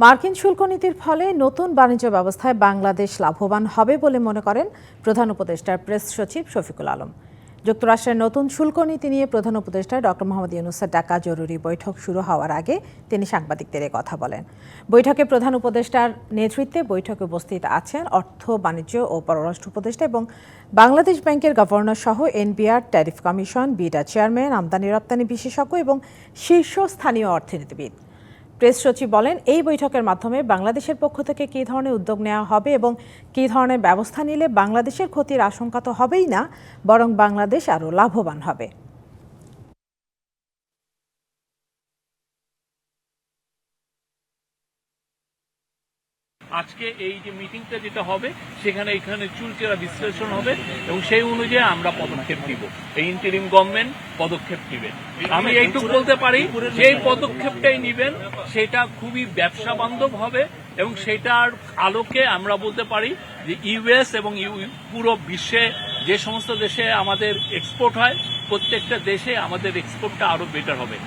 মার্কিন শুল্ক নীতির ফলে নতুন বাণিজ্য ব্যবস্থায় বাংলাদেশ লাভবান হবে বলে মনে করেন প্রধান উপদেষ্টার প্রেস সচিব শফিকুল আলম। যুক্তরাষ্ট্রের নতুন শুল্ক নীতি নিয়ে প্রধান উপদেষ্টা ডক্টর মোহাম্মদ ইউনূসের ডাকা জরুরি বৈঠক শুরু হওয়ার আগে তিনি সাংবাদিকদের কথা বলেন। বৈঠকে প্রধান উপদেষ্টার নেতৃত্বে বৈঠকে উপস্থিত আছেন অর্থ, বাণিজ্য ও পররাষ্ট্র উপদেষ্টা এবং বাংলাদেশ ব্যাংকের গভর্নর সহ NBR, tariff commission, BIDA chairman, আমদানি রপ্তানি বিশেষজ্ঞ এবং শীর্ষস্থানীয় অর্থনীতিবিদ। প্রেস সচিব বলেন, এই বৈঠকের মাধ্যমে বাংলাদেশের পক্ষ থেকে কী ধরনের উদ্যোগ নেওয়া হবে এবং কী ধরনের ব্যবস্থা নিলে বাংলাদেশের ক্ষতির আশঙ্কা তো হবেই না, বরং বাংলাদেশ আরও লাভবান হবে। আজকে এই যে মিটিংটা যেটা হবে সেখানে এখানে চুলচেরা বিশ্লেষণ হবে এবং সেই অনুযায়ী আমরা পদক্ষেপ নিব। এই ইন্টারিম গভর্নমেন্ট পদক্ষেপ নেবেন। আমি এইটুকু বলতে পারি যে এই পদক্ষেপটাই নেবেন সেটা খুবই ব্যবসা বান্ধব হবে এবং সেটার আলোকে আমরা বলতে পারি যে ইউএস এবং পুরো বিশ্বে যে সমস্ত দেশে আমাদের এক্সপোর্ট হয় প্রত্যেকটা দেশে আমাদের এক্সপোর্টটা আরো বেটার হবে।